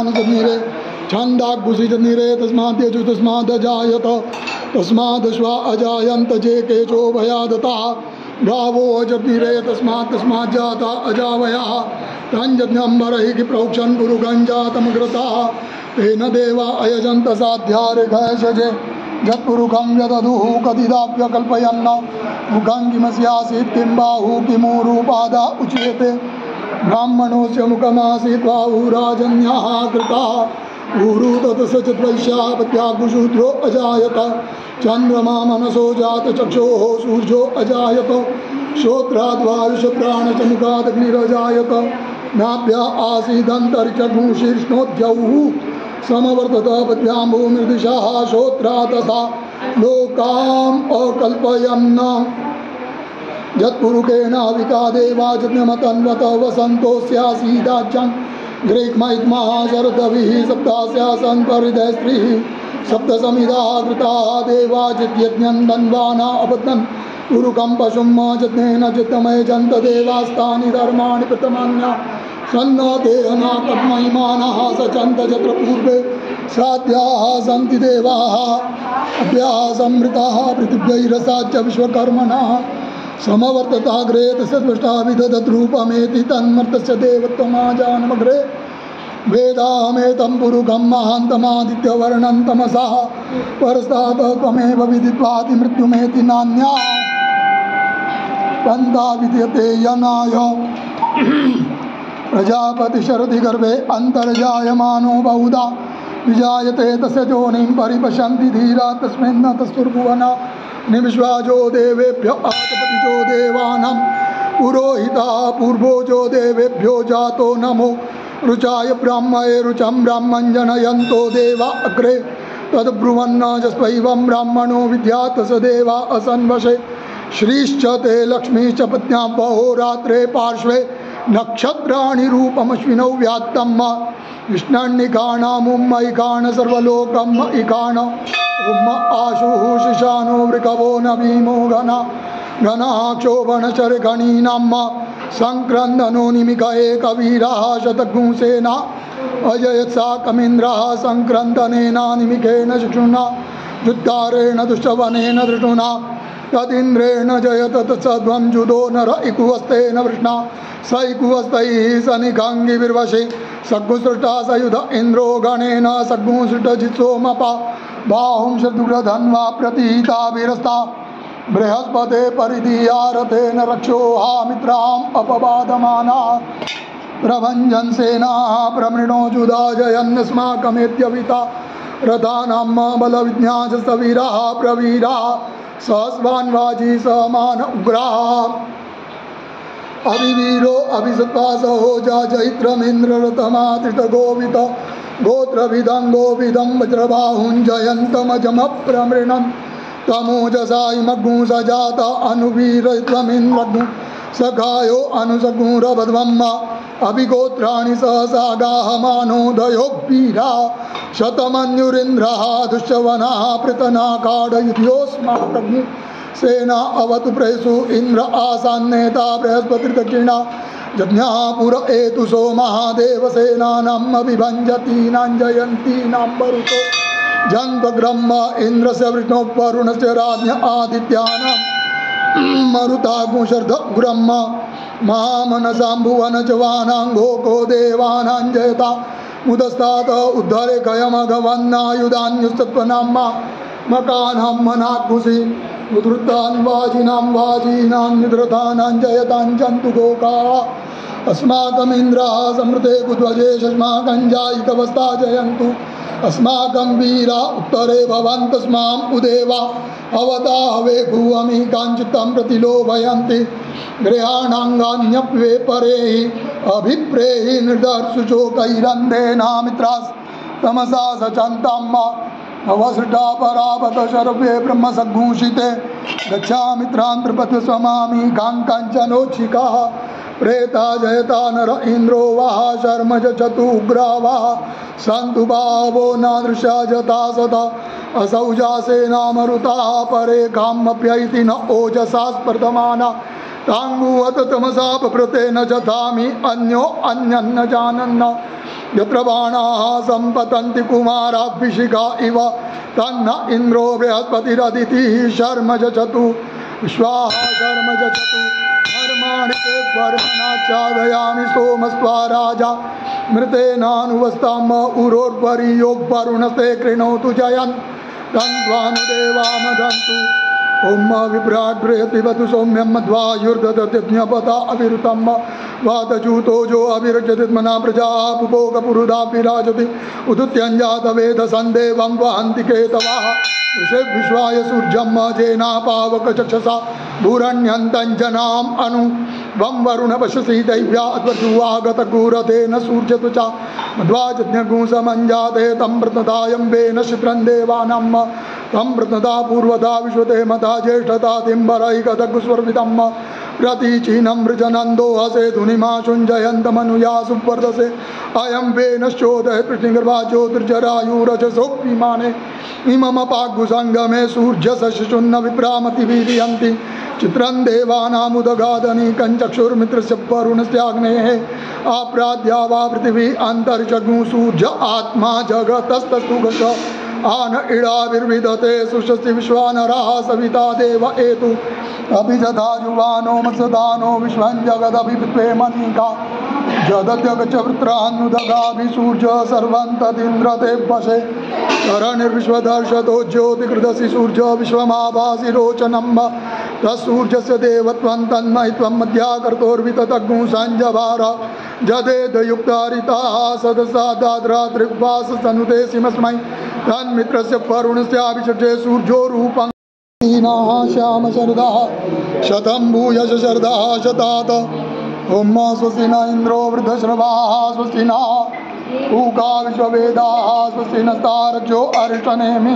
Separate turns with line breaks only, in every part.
नीरे छंदागुषिजनीरे तस्माद्यजु तस्मादजायत तस्मादश्वा अजायन्त जे केचो भयादता गावो अजनीरे तस्माज्जाता अजावयः तंजन्यंबरहि प्रोक्षन् पुरुगंजातमग्रता तेन देवा अयजन्त साध्यारेखयशजे जत्पुरुखं यदधुः कदिदाप्य कल्पयन्न मुखं किमस्यासीत् किं बाहु किमूरुपादा उच्यते ब्राह्मणोस्य मुखमासीत् बाहुराजन्याः कृताः ऊरु ततसचित् वैश्यापत्यागुशूद्रो अजायत चन्द्रमा मनसो जात चक्षोः सूर्यो अजायत श्रोत्राद्वायुषप्राणचमुखादग्निरजायत नाभ्या आसीदन्तरिक्षगुशीर्ष्णोद्यौः समवर्तत पद्भ्याम्भूमिर्दिशः श्रोत्रा तथा लोकाम् अकल्पयन् यत्पुरुषेण विका देवा जज्ञमतन्वत वसन्तोऽस्यासीदाज्यं ग्रीक्मैत्मः शरदभिः सप्तास्यासन् परिदय स्त्रीः सप्तसमिदाः कृताः देवा जिद्यज्ञं धन्वाना अपद्मन् पुरुकं पशुं जज्ञेन चित्तमयजन्त देवास्तानि धर्माणि प्रथमान्या सन्नतेहना पद्मैमानः सचन्त चत्र पूर्वे साध्याः सन्ति देवाः अभ्यासमृताः पृथिव्यैरसाच्च विश्वकर्मणः समवर्तताग्रे तस्यद्वष्टा विदधद्रूपमेति तन्मर्तस्य देवत्वमाजानमग्रे वेदाहमेतं पुरुखं महान्तमादित्यवर्णं तमसः परस्तात् त्वमेव विदित्वाति मृत्युमेति नान्या पन्था विद्यते यनाय प्रजापति शरदि गर्भे अंतर्जायमानो बहुधा विजायते तस्य जोनिं परिपश्यन्ति धीरा तस्मिन् तस्तुर्भुवना निविश्वाजो देवेभ्यो आतपतिजो देवानां पुरोहिता पूर्वोजो देवेभ्यो जातो नमो रुचाय ब्राह्मये रुचं ब्राह्मं जनयन्तो देवा अग्रे तद्ब्रुवन्न जस्वैवं ब्राह्मणो विद्यात् स देवा असन्वशे श्रीश्च ते लक्ष्मीश्च पत्न्यां अहोरात्रे पार्श्वे नक्षत्राणि रूपमश्विनौ व्यात्तं विष्णन्निकाणामुम्मैकाण सर्वलोकम् इकाण उम्म आशुः शिशानो वृकवो नवीमो घना घनाक्षोभणचरगणीनां संक्रन्दनो निमिक एकवीराः शतघुंसेना अजयत्साकमिन्द्रः संक्रन्दनेन निमिकेन शिक्षुना युद्धारेण दुष्टवनेन दृष्टुना तदिन्द्रेण जयत तत्सध्वं जुदो नर इकुवस्तेन वृष्णा स इकुवस्तैः सनिकाङ्गिविर्वशे सग्गुसृष्टा सयुध इन्द्रो गणेन सग्गुसृष्टजित्सोमपा बाहुं शत्रुघ्नधन्वा प्रतीताभिरस्ता बृहस्पते परिधीयारथेन रक्षोहा मित्राम् अपबाधमाना प्रभञ्जनसेनाः प्रमृणो जुदाजयन्नस्माकमेत्यविता रथानां बलविज्ञासवीराः प्रवीराः सहस्वान्वाजी समान उग्राः अभिवीरो अभिसत्वासहो जैत्रमिन्द्ररतमातिष्ठगोवित गोत्रविदं गोविदं वज्रबाहुञ्जयन्तमजमप्रमृणं तमोजसा इमग्गुं सजात अनुवीरत्वमिन्द्रग्गुं सखायो अनुसगुरवध्वम् अभिगोत्राणि सहसा गाहमानोदयोग्वीरा शतमन्युरिन्द्रः दुष्यवनः पृतनाकाडयुध्योऽस्माकग्नि सेना अवतु प्रेषु इन्द्र आसान्नेता बृहस्पतिर्दक्षिणा जज्ञः पुर एतु सोमः देवसेनानाम् अभिभञ्जतीनां जयन्तीनां मरुतो जन्त्वग्रह्म इन्द्रस्य विष्णोपरुणस्य राज्ञ आदित्यानां मरुतागुशर्धग्रह्म महामनसाम्भुवनजवानां घोको देवानां जयता मुदस्तात् उद्धरे कयमघवन्नायुधान्युस्तत्वनाम्मा मकानां मनाकुसि उद्धृतान् वाजिनां वाजीनां निधृतानां जयतां जन्तु गोकाः अस्माकमिन्द्राः समृते कुध्वजे अस्माकं जायितवस्ता जयन्तु अस्माकं वीरा उत्तरे भवन्तस्माम् उदेवा अवता हवे भुवमि काञ्चितं प्रतिलोभयन्ति गृहाणाङ्गान्यप्ये परेहि अभिप्रेहि निर्दर्शुचोकैरन्धेनामित्रास् तमसा सचन्ताम् अवसृता परापत शरभे ब्रह्म सद्घूषिते गच्छामित्रान् त्रिपथ स्वमामि काञ्चनोच्छिकाः प्रेता जयता नर इंद्रो वाह शर्मज चतुग्रा वाह सन्तु भावो नादृशा जता सदा असौजासेना मरुता परे कामप्यैति न ओजसा स्पर्धमाना तांगुवत तमसा प्रते न जतामि अन्यो अन्यन्न जानन्न यत्र बाणाः सम्पतन्ति कुमाराभिषिका इव तन्न इन्द्रो बृहस्पतिरदितिः शर्म जचतु स्वाहा शर्म जचतु कर्माणि ते वर्मणा चादयामि सोमस्त्वा राजा मृतेनानुवस्ताम उरोर्परि योगवरुणस्ते कृणोतु जयन् तन्त्वानुदेवामदन्तु ओम विभ्राड्रेतिवतु सौम्यं मध्वायुर्ददत्यज्ञपता अविरुतं वातचूतो जो अविरजतित्मना प्रजा पुपोकपुरुधा विराजति उदुत्यञ्जातवेद सन्देवं वहन्ति केतवाः ऋषे विश्वाय सूर्यं जेनापावकचक्षसा भूरण्यन्तञ्जनाम् अनु वं वरुणवशसि दैव्याद्वजुवागतगूरतेन सूर्यतु च मध्वाजज्ञगुंसमञ्जाते तं प्रतदायं वेन शिप्रं देवानां तं प्रतदा पूर्वदा विश्वते मता ज्येष्ठता तिम्बरैकदगुस्वर्वितं प्रतीचीनं वृजनन्दो हसे धुनिमाशुञ्जयन्तमनुया सुवर्धसे अयं वेनश्चोदय पृष्ठिगर्भा ज्योतिर्जरायुरजसोऽपिमाने इममपाग्गुसङ्गमे सूर्यसशिशुन्न विप्रामतिवीर्यन्ति चित्रं देवानामुदगादनी कञ्चक्षुर्मित्रस्य वरुणस्याग्नेः आप्राद्या वा पृथिवी अन्तरिक्षग्नु सूर्य आत्मा जगतस्तस्तु गश आन इडाविर्विदते सुषस्ति विश्वानराः सविता देव एतु अभिजधा युवानो मत्सदानो विश्वं जगदभित्वे मनिका जदत्यगच वृत्रान्नुदगाभि सूर्य सर्वं तदिन्द्रते वशे करणिर्विश्वदर्शतो ज्योतिकृतसि सूर्य विश्वमाभासि रोचनं तत्सूर्यस्य देवत्वं तन्मयित्वं मध्याकर्तोर्विततग्गुं सञ्जभार जदेदयुक्तारिताः सदसा दाद्रात्रिवास सनुते सिमस्मै तन्मित्रस्य वरुणस्याभिषजे सूर्यो रूपं श्याम शरदः शतं भूयश शरदः शतात ओम स्वस्ति न इंद्रो वृद्धश्रवाः स्वस्ति न ऊका विश्ववेदाः स्वस्ति नस्तारक्षो अरिष्टनेमि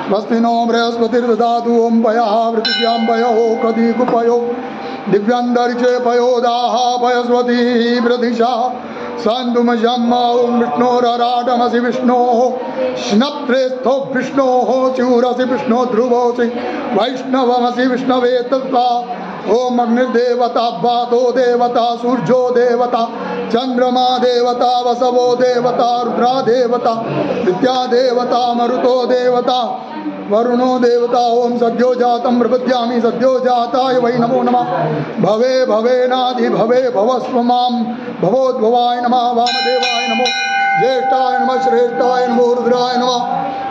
स्वस्ति नो बृहस्पतिर्दधातु ओम पयः वृथिव्यां पयो कदीकुपयो दिव्यन्तरिक्षे पयोदाः पयस्वती प्रदिशा सन्दुमजम् ओम विष्णोरराटमसि विष्णोः स्नप्त्रेस्थो विष्णोः स्यूरसि विष्णो ध्रुवोऽसि वैष्णवमसि विष्णवे तत्त्वा ओम अग्निर्देवता वातो देवता सूर्यो देवता चंद्रमा देवता वसवो देवता रुद्रा देवता विद्या देवता मरुतो देवता वरुणो देवता ओम सद्यो जातं प्रपद्यामि सद्यो जाताय वै नमो नमः भवे भवेनादि भवे भवस्वमां भवोद्भवाय नमः वामदेवाय नमो ज्येष्ठाय नमः श्रेष्ठाय नमो रुद्राय नमः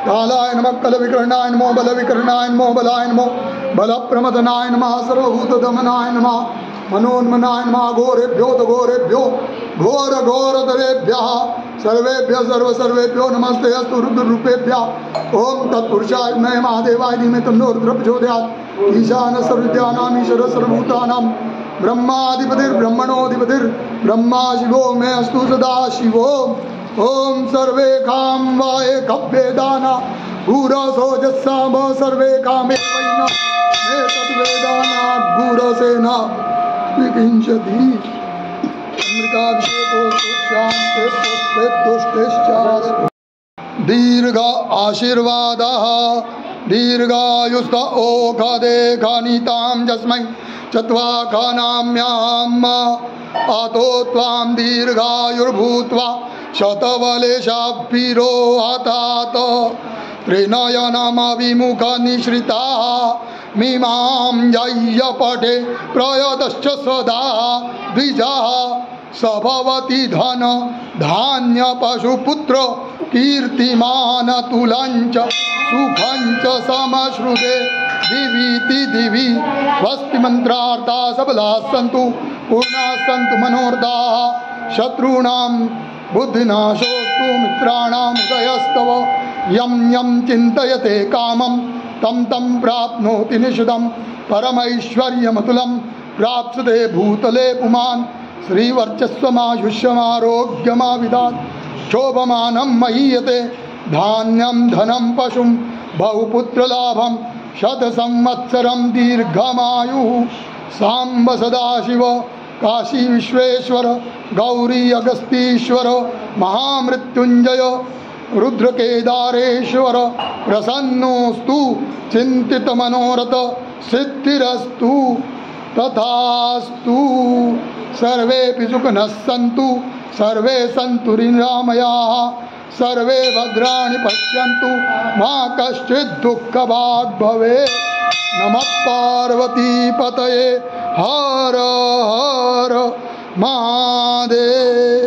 कालाय नमः कलविकर्णाय नमो बलविकर्णाय नमो बलाय नमो बलप्रमदनाय नमः सर्वभूतदमनाय नमः मनोन्मनाय नमः घोरेभ्यो घोरेभ्यो घोर घोरतरेभ्यः सर्वेभ्यः सर्वेभ्यो नमस्ते अस्तु रुद्ररूपेभ्यः ओम तत्पुरुषाय विद्महे महादेवाय धीमहि तन्नो रुद्रः प्रचोदयात् ईशानः सर्वविद्यानां ईश्वरः सर्वभूतानां ब्रह्माधिपतिर्ब्रह्मणोऽधिपतिर्ब्रह्मा शिवो मे अस्तु सदा शिवो ओम सर्वे काम वाये कव्येदाना भूरसोजस्साम सर्वे कामे वैना मे तद्वेदाना भूरसेना विकिंचति अमृताभिषेको शान्ते पुष्पे तुष्टेश्चास्तु दीर्घ आशीर्वादः दीर्घायुस्त ओखदे घनितां जस्मै चत्वाखानाम्याम् आतो त्वां दीर्घायुर्भूत्वा शतवलेशाभिरो हतात त्रिनयनमविमुखनिश्रिताः मीमां जय्य पठे प्रयतश्च सदा द्विजाः सभवति धन धान्य पशुपुत्र कीर्तिमान तुलञ्च सुखञ्च समश्रुते दिवीति दिवि स्वस्ति मंत्रार्था सबलाः सन्तु पूर्णाः सन्तु मनोरथाः शत्रूणां बुद्धिनाशोऽस्तु मित्राणाम् उदयस्तव यं यं चिन्तयते कामं तं तं प्राप्नोति निषदं परमैश्वर्यमतुलं प्राप्स्यते भूतले पुमान् श्रीवर्चस्वमायुष्यमारोग्यमाविदात् शोभमानं महीयते धान्यं धनं पशुं बहुपुत्रलाभं शतसंवत्सरं दीर्घमायुः साम्ब सदाशिव काशी विश्वेश्वर गौरी अगस्तीश्वर महामृत्युंजय रुद्रकेदारेश्वर प्रसन्नोस्तु चिंतित मनोरथ सिद्धिरस्तु तथास्तु सर्वेऽपि सुखिनः सन्तु सर्वे सन्तु निरामयाः सर्वे भद्राणि पश्यन्तु मा कश्चित् दुःखभाग् भवेत्। नमः पार्वती पतये हर हर महादेव।